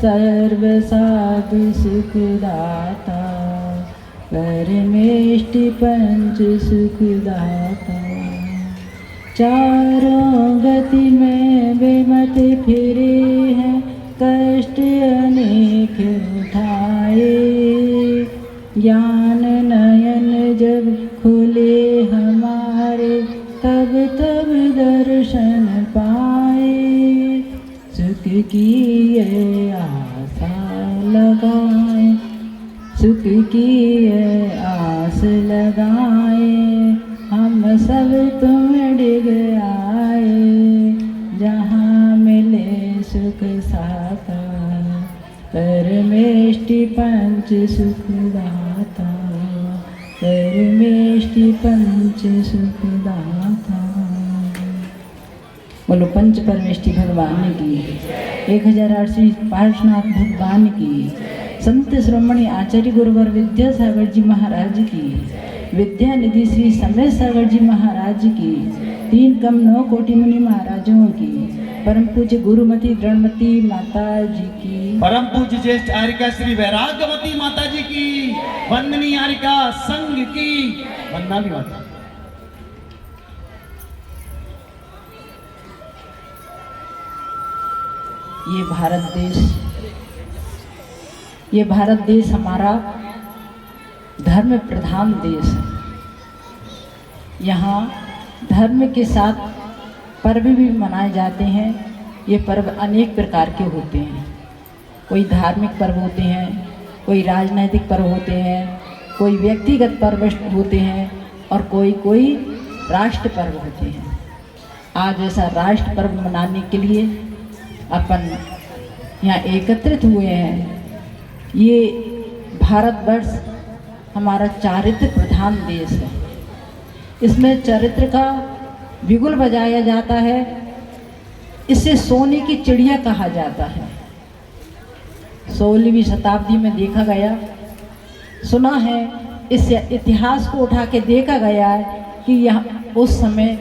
सर्व साधु सुखदाता, परमेष्टि पंच सुखदाता। चारों गति में बेमत फिरे हैं, कष्ट अनेक उठाए। ज्ञान नयन जब खुले हमारे, तब तब दर्शन पाए। सुख की ये आशा लगाए, सुख की ये आस लगाए, हम सब तुम डिग आए। जहाँ मिले सुख साता, परमेष्टि पंच सुखदाता, परमेष्टि पंच सुखदाता। बोलो पंच परमेष्टि भगवान की, 1008 पार्श्वनाथ भगवान की, संत श्रोमणी आचार्य गुरुवर विद्यासागर जी महाराज की, विद्या निधि श्री समय सागर जी महाराज की, 3 कम 9 कोटि मुनि महाराजों की, परम पूज्य गुरुमती द्रणमती माता जी की, परम पूज्य ज्येष्ठ आर्यिका श्री वैराग्यवती माता जी की, वंदनीय आर्यिका संघ की वंदना भी माता। ये भारत देश हमारा धर्म प्रधान देश है। यहाँ धर्म के साथ पर्व भी मनाए जाते हैं। ये पर्व अनेक प्रकार के होते हैं। कोई धार्मिक पर्व होते हैं, कोई राजनैतिक पर्व होते हैं, कोई व्यक्तिगत पर्व होते हैं और कोई राष्ट्र पर्व होते हैं। आज ऐसा राष्ट्र पर्व मनाने के लिए अपन यहाँ एकत्रित हुए हैं। ये भारतवर्ष हमारा चारित्र प्रधान देश है। इसमें चरित्र का बिगुल बजाया जाता है। इसे सोने की चिड़िया कहा जाता है। 16वीं शताब्दी में देखा गया, सुना है, इस इतिहास को उठा के देखा गया है कि यह उस समय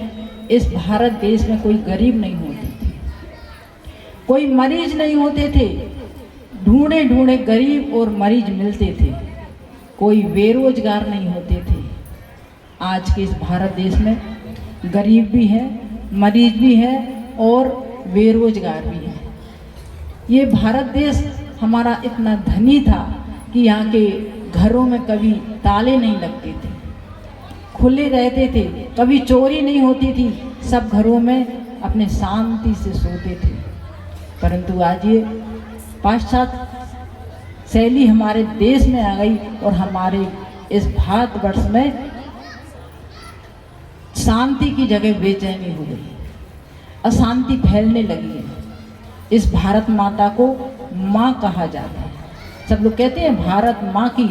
इस भारत देश में कोई गरीब नहीं होते थे, कोई मरीज नहीं होते थे। ढूंढे ढूंढे गरीब और मरीज मिलते थे। कोई बेरोजगार नहीं होते थे। आज के इस भारत देश में गरीब भी है, मरीज भी है और बेरोजगार भी है। ये भारत देश हमारा इतना धनी था कि यहाँ के घरों में कभी ताले नहीं लगते थे, खुले रहते थे, कभी चोरी नहीं होती थी। सब घरों में अपने शांति से सोते थे। परंतु आज ये पाश्चात्य शैली हमारे देश में आ गई और हमारे इस भारतवर्ष में शांति की जगह बेचैनी हो गई, अशांति फैलने लगी है। इस भारत माता को माँ कहा जाता है। सब लोग कहते हैं भारत माँ की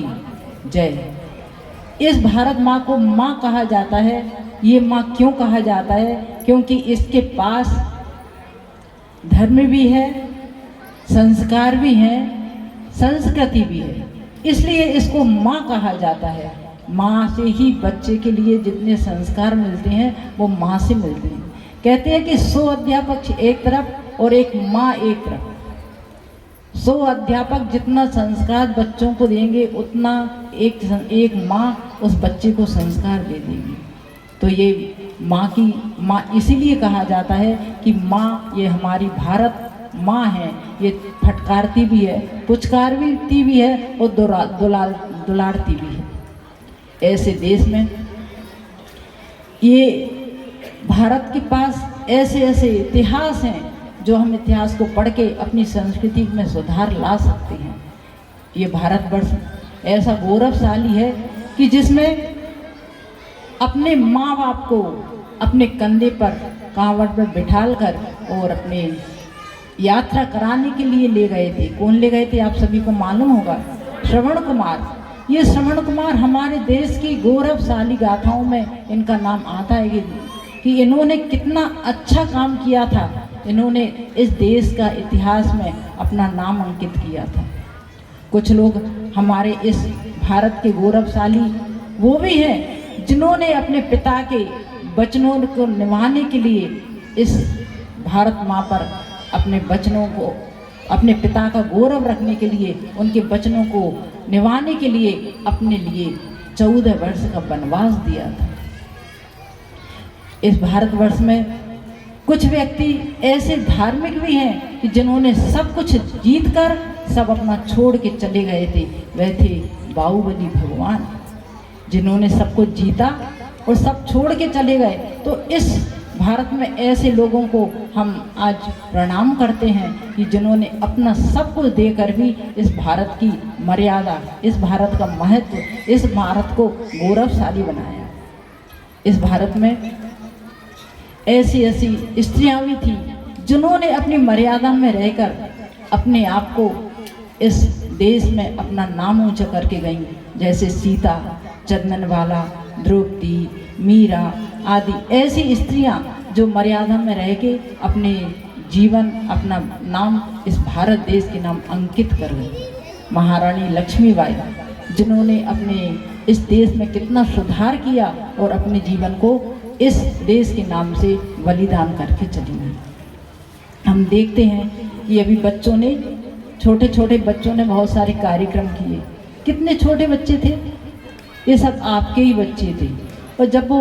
जय। इस भारत माँ को माँ कहा जाता है। ये माँ क्यों कहा जाता है? क्योंकि इसके पास धर्म भी है, संस्कार भी हैं, संस्कृति भी है, इसलिए इसको माँ कहा जाता है। माँ से ही बच्चे के लिए जितने संस्कार मिलते हैं वो माँ से मिलते हैं। कहते हैं कि 100 अध्यापक एक तरफ और एक माँ एक तरफ। 100 अध्यापक जितना संस्कार बच्चों को देंगे उतना एक माँ उस बच्चे को संस्कार दे देगी। तो ये माँ इसीलिए कहा जाता है कि माँ ये हमारी भारत माँ है। ये फटकारती भी है, पुचकारती भी है और दुलारती भी है। ऐसे देश में ये भारत के पास ऐसे ऐसे इतिहास हैं जो हम इतिहास को पढ़ के अपनी संस्कृति में सुधार ला सकते हैं। ये भारतवर्ष ऐसा गौरवशाली है कि जिसमें अपने माँ बाप को अपने कंधे पर कांवड़ पर बिठाल कर और अपने यात्रा कराने के लिए ले गए थे। कौन ले गए थे? आप सभी को मालूम होगा, श्रवण कुमार। ये श्रवण कुमार हमारे देश की गौरवशाली गाथाओं में इनका नाम आता है कि इन्होंने कितना अच्छा काम किया था। इन्होंने इस देश का इतिहास में अपना नाम अंकित किया था। कुछ लोग हमारे इस भारत के गौरवशाली वो भी हैं जिन्होंने अपने पिता के वचनों को निभाने के लिए इस भारत माँ पर अपने वचनों को अपने पिता का गौरव रखने के लिए, उनके वचनों को निभाने के लिए अपने लिए 14 वर्ष का वनवास दिया था। इस भारतवर्ष में कुछ व्यक्ति ऐसे धार्मिक भी हैं कि जिन्होंने सब कुछ जीत कर सब अपना छोड़ के चले गए थे। वह थे बाहुबली भगवान, जिन्होंने सब कुछ जीता और सब छोड़ के चले गए। तो इस भारत में ऐसे लोगों को हम आज प्रणाम करते हैं कि जिन्होंने अपना सब कुछ देकर भी इस भारत की मर्यादा, इस भारत का महत्व, इस भारत को गौरवशाली बनाया। इस भारत में ऐसी ऐसी स्त्रियां भी थी जिन्होंने अपनी मर्यादा में रहकर अपने आप को इस देश में अपना नाम ऊंचा करके गईं, जैसे सीता, चंदनवाला, द्रौपदी, मीरा आदि ऐसी स्त्रियां जो मर्यादा में रह के अपने जीवन, अपना नाम इस भारत देश के नाम अंकित कर गई। महारानी लक्ष्मीबाई, जिन्होंने अपने इस देश में कितना सुधार किया और अपने जीवन को इस देश के नाम से बलिदान करके चली गई। हम देखते हैं कि अभी बच्चों ने, छोटे छोटे बच्चों ने बहुत सारे कार्यक्रम किए। कितने छोटे बच्चे थे, ये सब आपके ही बच्चे थे। और जब वो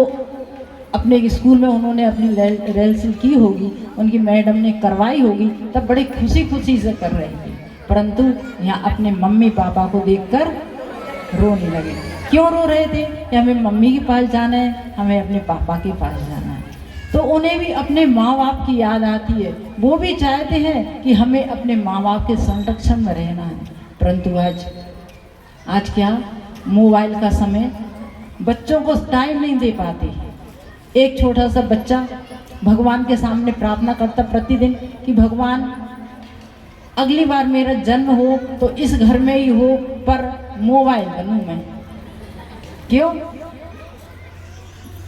अपने स्कूल में उन्होंने अपनी रिहर्सल की होगी, उनकी मैडम ने करवाई होगी, तब बड़े खुशी खुशी से कर रहे थे। परंतु यहाँ अपने मम्मी पापा को देखकर रोने लगे। क्यों रो रहे थे? कि हमें मम्मी के पास जाना है, हमें अपने पापा के पास जाना है। तो उन्हें भी अपने माँ बाप की याद आती है। वो भी चाहते हैं कि हमें अपने माँ बाप के संरक्षण में रहना है। परंतु आज क्या, मोबाइल का समय, बच्चों को टाइम नहीं दे पाते। एक छोटा सा बच्चा भगवान के सामने प्रार्थना करता प्रतिदिन कि भगवान अगली बार मेरा जन्म हो तो इस घर में ही हो, पर मोबाइल बनूं मैं। क्यों?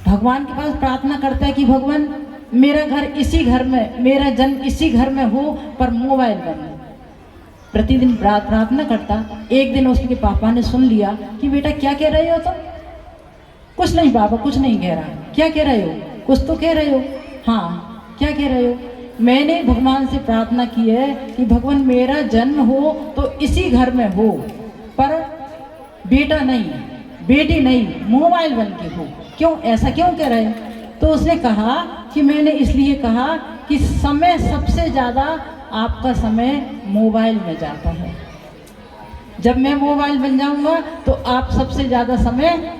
भगवान के पास प्रार्थना करता है कि भगवान मेरा घर इसी घर में, मेरा जन्म इसी घर में हो, पर मोबाइल बनूं। प्रतिदिन प्रार्थना करता। एक दिन उसके पापा ने सुन लिया कि बेटा क्या कह रहे हो तुम? कुछ नहीं पापा, कुछ नहीं कह रहा। क्या कह रहे हो? कुछ तो कह रहे हो। हाँ, क्या कह रहे हो? मैंने भगवान से प्रार्थना की है कि भगवान मेरा जन्म हो तो इसी घर में हो, पर बेटा नहीं, बेटी नहीं, मोबाइल बन के हो। क्यों, ऐसा क्यों कह रहे हैं? तो उसने कहा कि मैंने इसलिए कहा कि समय सबसे ज़्यादा आपका समय मोबाइल में जाता है। जब मैं मोबाइल बन जाऊंगा तो आप सबसे ज़्यादा समय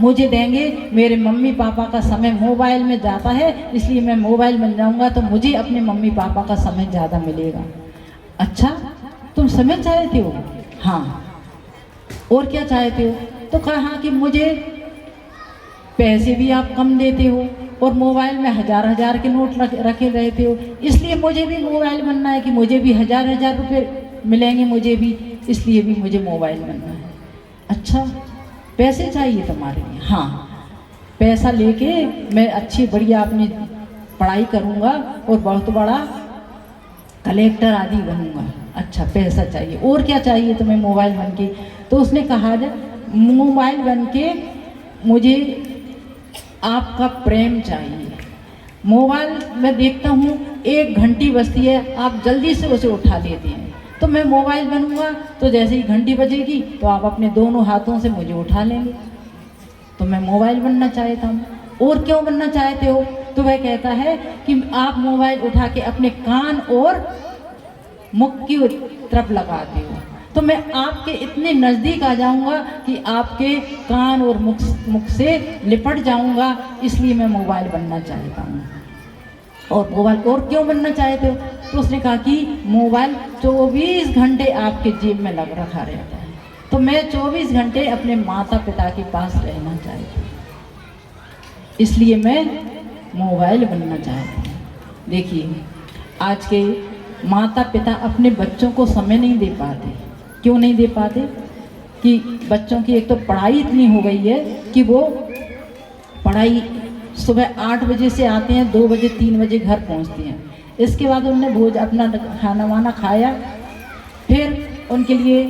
मुझे देंगे। मेरे मम्मी पापा का समय मोबाइल में जाता है, इसलिए मैं मोबाइल बन जाऊंगा तो मुझे अपने मम्मी पापा का समय ज़्यादा मिलेगा। अच्छा, तुम समय चाहते हो? हाँ। और क्या चाहते हो? तो कहा कि मुझे पैसे भी आप कम देते हो और मोबाइल में हजार हजार के नोट रखे रहते हो, इसलिए मुझे भी मोबाइल बनना है कि मुझे भी हजार हजार रुपये मिलेंगे, मुझे भी, इसलिए भी मुझे मोबाइल बनना है। अच्छा, पैसे चाहिए तुम्हारे लिए? हाँ, पैसा लेके मैं अच्छी बढ़िया अपनी पढ़ाई करूँगा और बहुत बड़ा कलेक्टर आदि बनूँगा। अच्छा, पैसा चाहिए। और क्या चाहिए तुम्हें मोबाइल बन के? तो उसने कहा मोबाइल बन के मुझे आपका प्रेम चाहिए। मोबाइल में देखता हूँ 1 घंटी बजती है, आप जल्दी से उसे उठा लेते हैं। तो मैं मोबाइल बनूंगा तो जैसे ही घंटी बजेगी तो आप अपने दोनों हाथों से मुझे उठा लेंगे। तो मैं मोबाइल बनना चाहता हूँ। और क्यों बनना चाहते हो? तो वह कहता है कि आप मोबाइल उठा के अपने कान और मुख की तरफ लगाते हो, तो मैं आपके इतने नज़दीक आ जाऊंगा कि आपके कान और मुख से लिपट जाऊंगा, इसलिए मैं मोबाइल बनना चाहता हूँ। और मोबाइल और क्यों बनना चाहते हो? तो उसने कहा कि मोबाइल 24 घंटे आपके जेब में लग रखा रहता है, तो मैं 24 घंटे अपने माता पिता के पास रहना चाहती हूँ, इसलिए मैं मोबाइल बनना चाहती हूँ। देखिए, आज के माता पिता अपने बच्चों को समय नहीं दे पाते। क्यों नहीं दे पाते? कि बच्चों की एक तो पढ़ाई इतनी हो गई है कि वो पढ़ाई सुबह 8 बजे से आते हैं, 2 बजे 3 बजे घर पहुंचते हैं। इसके बाद उन्होंने अपना खाना वाना खाया, फिर उनके लिए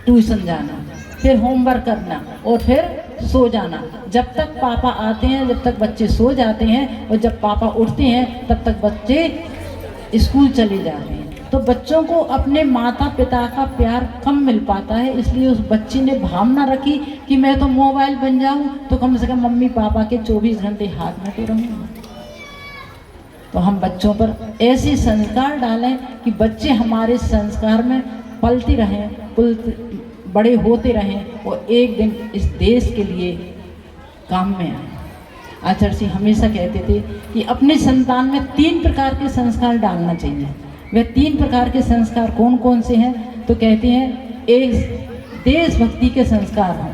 ट्यूशन जाना, फिर होमवर्क करना और फिर सो जाना। जब तक पापा आते हैं, जब तक बच्चे सो जाते हैं, और जब पापा उठते हैं तब तक बच्चे स्कूल चले जाते हैं। तो बच्चों को अपने माता पिता का प्यार कम मिल पाता है, इसलिए उस बच्ची ने भावना रखी कि मैं तो मोबाइल बन जाऊं तो कम से कम मम्मी पापा के 24 घंटे हाथ में तो रहूँगा। तो हम बच्चों पर ऐसे संस्कार डालें कि बच्चे हमारे संस्कार में पलते रहें, बड़े होते रहें और एक दिन इस देश के लिए काम में आए। आचार्य जी हमेशा कहते थे कि अपने संतान में 3 प्रकार के संस्कार डालना चाहिए। वे 3 प्रकार के संस्कार कौन कौन से हैं? तो कहते हैं, एक देशभक्ति के संस्कार हों,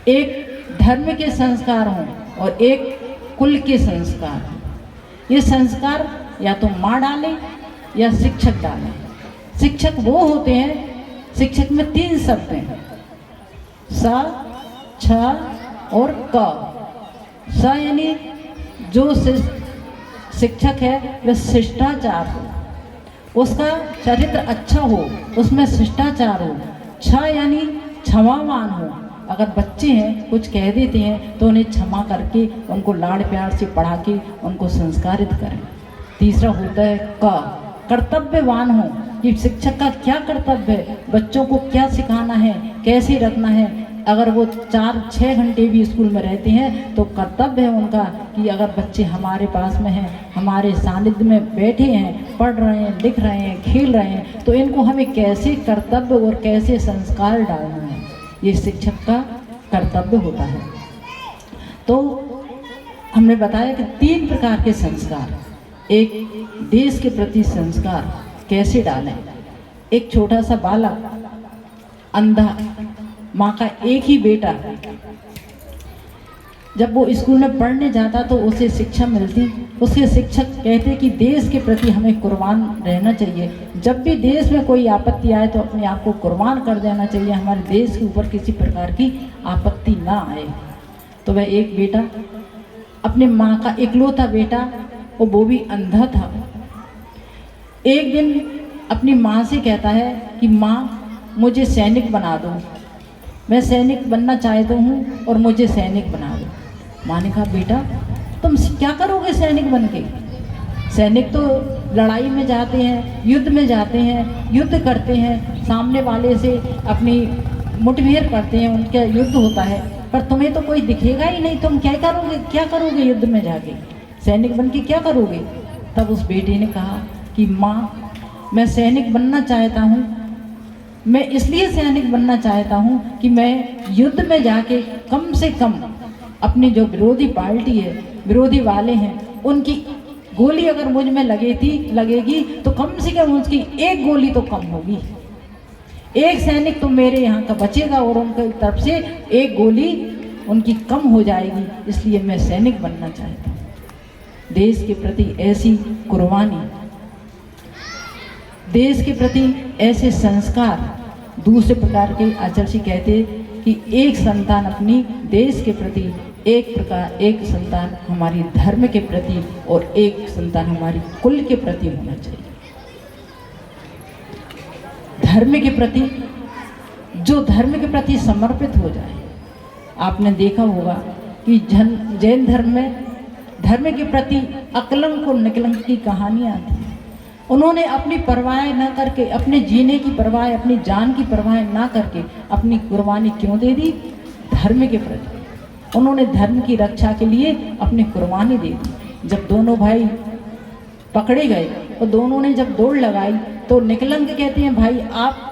एक धर्म के संस्कार हों और एक कुल के संस्कार हों। ये संस्कार या तो माँ डाले या शिक्षक डालें। शिक्षक वो होते हैं, शिक्षक में 3 शब्द हैं, स, छ और क। स यानी जो शिक्षक है वह शिष्टाचार हो, उसका चरित्र अच्छा हो, उसमें शिष्टाचार हो। छ यानी क्षमावान हो, अगर बच्चे हैं कुछ कह देते हैं तो उन्हें क्षमा करके उनको लाड़ प्यार से पढ़ा के उनको संस्कारित करें। तीसरा होता है क, कर्तव्यवान हो कि शिक्षक का क्या कर्तव्य है, बच्चों को क्या सिखाना है, कैसे रखना है। अगर वो 4-6 घंटे भी स्कूल में रहते हैं तो कर्तव्य है उनका कि अगर बच्चे हमारे पास में हैं, हमारे सानिध्य में बैठे हैं, पढ़ रहे हैं, लिख रहे हैं, खेल रहे हैं, तो इनको हमें कैसे कर्तव्य और कैसे संस्कार डालना है, ये शिक्षक का कर्तव्य होता है। तो हमने बताया कि 3 प्रकार के संस्कार, एक देश के प्रति संस्कार कैसे डालें। एक छोटा सा बालक, अंधा, माँ का एक ही बेटा, जब वो स्कूल में पढ़ने जाता तो उसे शिक्षा मिलती। उसके शिक्षक कहते कि देश के प्रति हमें कुर्बान रहना चाहिए, जब भी देश में कोई आपत्ति आए तो अपने आप को कुर्बान कर देना चाहिए, हमारे देश के ऊपर किसी प्रकार की आपत्ति ना आए। तो वह एक बेटा, अपने माँ का इकलौता बेटा, और वो भी अंधा था, एक दिन अपनी माँ से कहता है कि माँ मुझे सैनिक बना दो, मैं सैनिक बनना चाहता हूँ और मुझे सैनिक बना दो। माँ ने कहा बेटा तुम क्या करोगे सैनिक बन के? सैनिक तो लड़ाई में जाते हैं, युद्ध में जाते हैं, युद्ध करते हैं, सामने वाले से अपनी मुठभेड़ करते हैं, उनका युद्ध होता है, पर तुम्हें तो कोई दिखेगा ही नहीं, तुम क्या करोगे युद्ध में जाके, सैनिक बन के क्या करोगे? तब उस बेटे ने कहा कि माँ मैं सैनिक बनना चाहता हूँ, मैं इसलिए सैनिक बनना चाहता हूँ कि मैं युद्ध में जाके कम से कम अपनी जो विरोधी पार्टी है, विरोधी वाले हैं, उनकी गोली अगर मुझ में लगेगी तो कम से कम उसकी एक गोली तो कम होगी, एक सैनिक तो मेरे यहाँ का बचेगा और उनकी तरफ से एक गोली उनकी कम हो जाएगी, इसलिए मैं सैनिक बनना चाहता हूँ। देश के प्रति ऐसी कुर्बानी, देश के प्रति ऐसे संस्कार। दूसरे प्रकार के आचार्य जी कहते कि एक संतान अपनी देश के प्रति, एक संतान हमारी धर्म के प्रति और एक संतान हमारी कुल के प्रति होना चाहिए। धर्म के प्रति, जो धर्म के प्रति समर्पित हो जाए। आपने देखा होगा कि जैन धर्म में धर्म के प्रति अकलंक और निकलंक की कहानियाँ आती हैं। उन्होंने अपनी परवाह न करके, अपने जीने की परवाह, अपनी जान की परवाह ना करके अपनी कुर्बानी क्यों दे दी? धर्म के प्रति। उन्होंने धर्म की रक्षा के लिए अपनी कुर्बानी दे दी। जब दोनों भाई पकड़े गए और दोनों ने जब दौड़ लगाई तो निकलंक कहते हैं भाई आप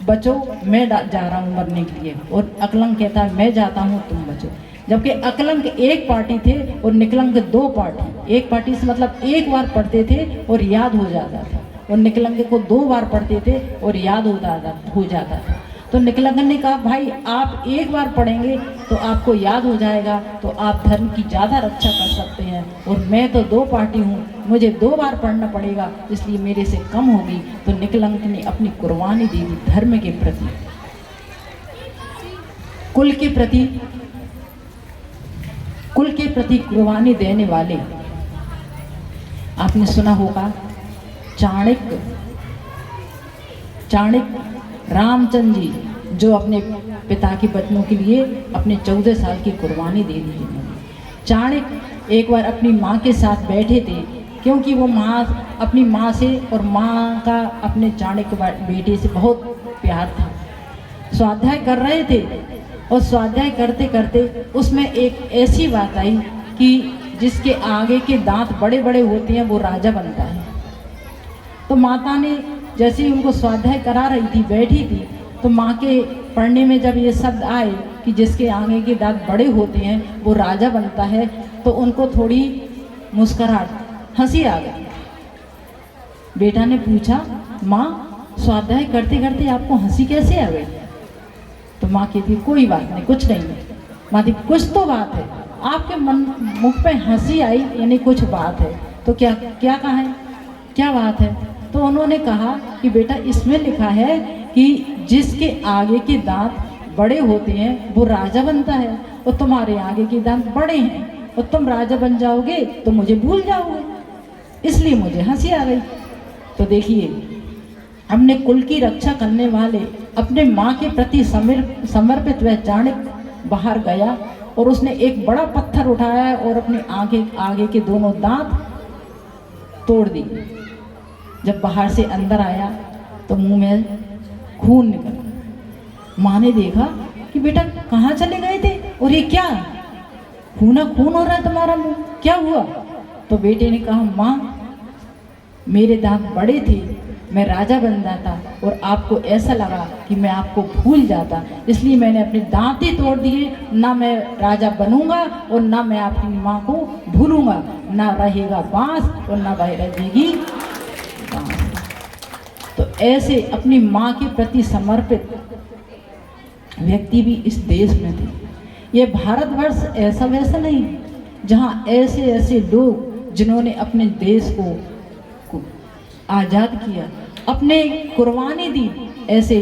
बचो, मैं जा रहा हूँ मरने के लिए, और अकलंक कहता है मैं जाता हूँ तुम बचो। जबकि अकलंक एक पार्टी थे और निकलंक 2 पार्टी। एक पार्टी से मतलब एक बार पढ़ते थे और याद हो जाता था, और निकलंक को 2 बार पढ़ते थे और याद हो जाता था। तो निकलंक ने कहा भाई आप एक बार पढ़ेंगे तो आपको याद हो जाएगा, तो आप धर्म की ज़्यादा रक्षा कर सकते हैं, और मैं तो 2 पार्टी हूँ, मुझे 2 बार पढ़ना पड़ेगा, इसलिए मेरे से कम होगी। तो निकलंक ने अपनी कुर्बानी दे दी धर्म के प्रति, कुल के प्रति कुर्बानी देने वाले। आपने सुना होगा चाणक्य रामचंद्र जी, जो अपने पिता के बचनों के लिए अपने 14 साल की कुर्बानी दे दी। चाणक्य एक बार अपनी माँ के साथ बैठे थे क्योंकि वो माँ अपनी माँ से और माँ का अपने चाणक्य बेटे से बहुत प्यार था। स्वाध्याय कर रहे थे और स्वाध्याय करते करते उसमें एक ऐसी बात आई कि जिसके आगे के दांत बड़े बड़े होते हैं वो राजा बनता है। तो माता ने जैसे ही उनको स्वाध्याय करा रही थी, बैठी थी, तो माँ के पढ़ने में जब ये शब्द आए कि जिसके आगे के दांत बड़े होते हैं वो राजा बनता है, तो उनको थोड़ी मुस्कुराहट, हंसी आ गई। बेटा ने पूछा, माँ स्वाध्याय करते करते आपको हंसी कैसे आ गई? तो माँ कहती कोई बात नहीं, कुछ नहीं है। माँ थी कुछ तो बात है, आपके मुख पे हंसी आई यानी कुछ बात है। तो क्या क्या कहा है, क्या बात है? तो उन्होंने कहा कि बेटा इसमें लिखा है कि जिसके आगे के दांत बड़े होते हैं वो राजा बनता है, और तुम्हारे आगे के दांत बड़े हैं और तुम राजा बन जाओगे तो मुझे भूल जाओगे, इसलिए मुझे हंसी आ गई। तो देखिए, हमने कुल की रक्षा करने वाले अपने माँ के प्रति समर्पित वह चाणक्य बाहर गया और उसने एक बड़ा पत्थर उठाया और अपने आगे के दोनों दांत तोड़ दिए। जब बाहर से अंदर आया तो मुंह में खून निकला। माँ ने देखा कि बेटा कहाँ चले गए थे, और ये क्या खून हो रहा है तुम्हारा मुंह, क्या हुआ? तो बेटे ने कहा, माँ मेरे दांत बड़े थे, मैं राजा बन जाता और आपको ऐसा लगा कि मैं आपको भूल जाता, इसलिए मैंने अपने दांत ही तोड़ दिए। ना मैं राजा बनूंगा और ना मैं अपनी माँ को भूलूंगा, ना रहेगा बांस और ना रहेगी बांस। तो ऐसे अपनी माँ के प्रति समर्पित व्यक्ति भी इस देश में थे। ये भारतवर्ष ऐसा वैसा नहीं जहाँ ऐसे ऐसे लोग जिन्होंने अपने देश को आज़ाद किया, अपने कुर्बानी दी, ऐसे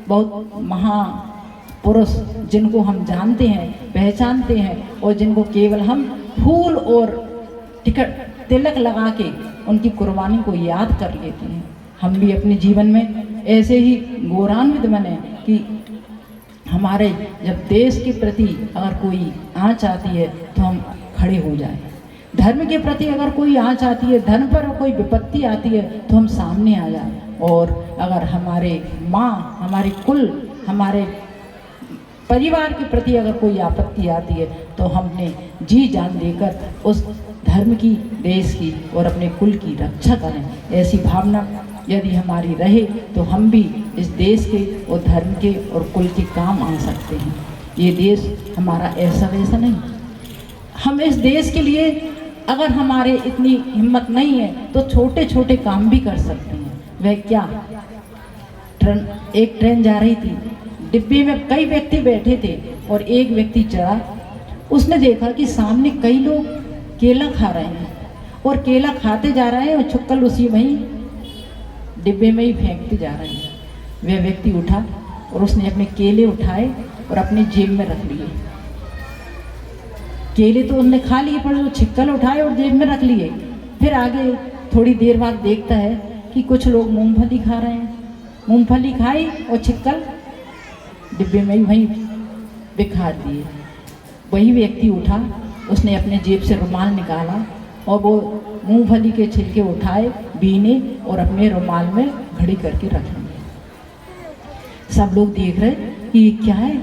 बहुत महापुरुष जिनको हम जानते हैं, पहचानते हैं, और जिनको केवल हम फूल और तिलक लगा के उनकी कुर्बानी को याद कर लेते हैं। हम भी अपने जीवन में ऐसे ही गौरवान्वित बने कि हमारे जब देश के प्रति अगर कोई आँच आती है तो हम खड़े हो जाएं। धर्म के प्रति अगर कोई आँच आती है, धर्म पर कोई विपत्ति आती है तो हम सामने आ जाएं। और अगर हमारे माँ, हमारे कुल, हमारे परिवार के प्रति अगर कोई आपत्ति आती है तो हमने जी जान देकर उस धर्म की, देश की और अपने कुल की रक्षा करें। ऐसी भावना यदि हमारी रहे तो हम भी इस देश के और धर्म के और कुल के काम आ सकते हैं। ये देश हमारा ऐसा वैसा नहीं। हम इस देश के लिए अगर हमारे इतनी हिम्मत नहीं है तो छोटे छोटे काम भी कर सकते हैं। वह क्या, एक ट्रेन जा रही थी, डिब्बे में कई व्यक्ति बैठे थे और एक व्यक्ति चढ़ा। उसने देखा कि सामने कई लोग केला खा रहे हैं और केला खाते जा रहे हैं और छुक्कल उसी वहीं डिब्बे में ही फेंकते जा रहे हैं। वह व्यक्ति उठा और उसने अपने केले उठाए और अपनी जेब में रख लिए। केले तो उसने खा लिए, पर वो छिक्कल उठाए और जेब में रख लिए। फिर आगे थोड़ी देर बाद देखता है कि कुछ लोग मूंगफली खा रहे हैं। मूंगफली खाई और छिक्कल डिब्बे में ही वहीं बिखा दिए। वही व्यक्ति उठा, उसने अपने जेब से रुमाल निकाला और वो मूंगफली के छिलके उठाए, बीने और अपने रुमाल में घड़ी करके रख लिए। सब लोग देख रहे कि ये क्या है,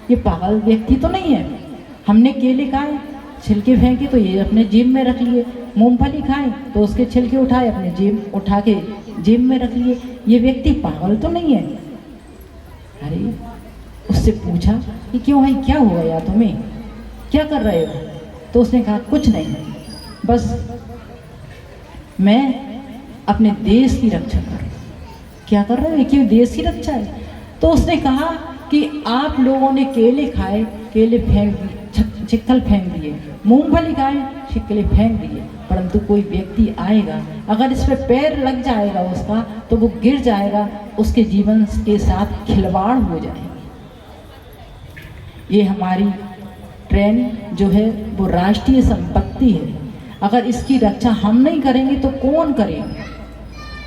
ये पागल व्यक्ति तो नहीं है। हमने केले खाए, छिलके फेंके तो ये अपने जेब में रख लिए, मूंगफली खाए तो उसके छिलके उठाए अपने जेब उठा के जेब में रख लिए। ये व्यक्ति पागल तो नहीं है। अरे उससे पूछा कि क्यों है, क्या हो गया तुम्हें, क्या कर रहे हो? तो उसने कहा कुछ नहीं, बस मैं अपने देश की रक्षा कर रहा हूँ। क्या कर रहे हो, क्यों देश की रक्षा है? तो उसने कहा कि आप लोगों ने केले खाए, केले फेंक दिए, छिक्कल फेंक दिए, मूंगफली खाए, छिक्कले फेंक दिए, परंतु कोई व्यक्ति आएगा, अगर इस पर पैर लग जाएगा उसका तो वो गिर जाएगा, उसके जीवन के साथ खिलवाड़ हो जाएगी। ये हमारी ट्रेन जो है वो राष्ट्रीय संपत्ति है। अगर इसकी रक्षा हम नहीं करेंगे तो कौन करेगा?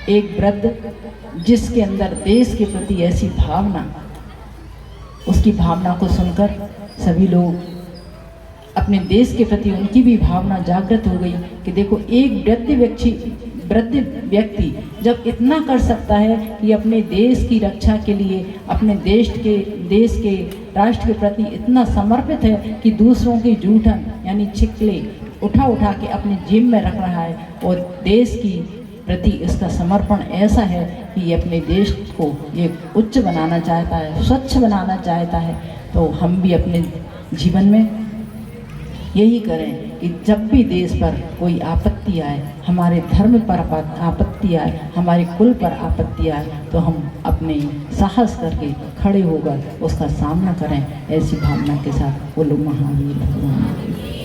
एक वृद्ध जिसके अंदर देश के प्रति ऐसी भावना, उसकी भावना को सुनकर सभी लोग अपने देश के प्रति उनकी भी भावना जागृत हो गई कि देखो एक वृद्ध व्यक्ति जब इतना कर सकता है कि अपने देश की रक्षा के लिए अपने देश के राष्ट्र के प्रति इतना समर्पित है कि दूसरों की जूठन यानी छिकले उठा के अपने जेब में रख रहा है और देश की प्रति इसका समर्पण ऐसा है कि ये अपने देश को ये उच्च बनाना चाहता है, स्वच्छ बनाना चाहता है। तो हम भी अपने जीवन में यही करें कि जब भी देश पर कोई आपत्ति आए, हमारे धर्म पर आपत्ति आए, हमारे कुल पर आपत्ति आए, तो हम अपने साहस करके खड़े होकर उसका सामना करें। ऐसी भावना के साथ बोलो महावीर भगवान की।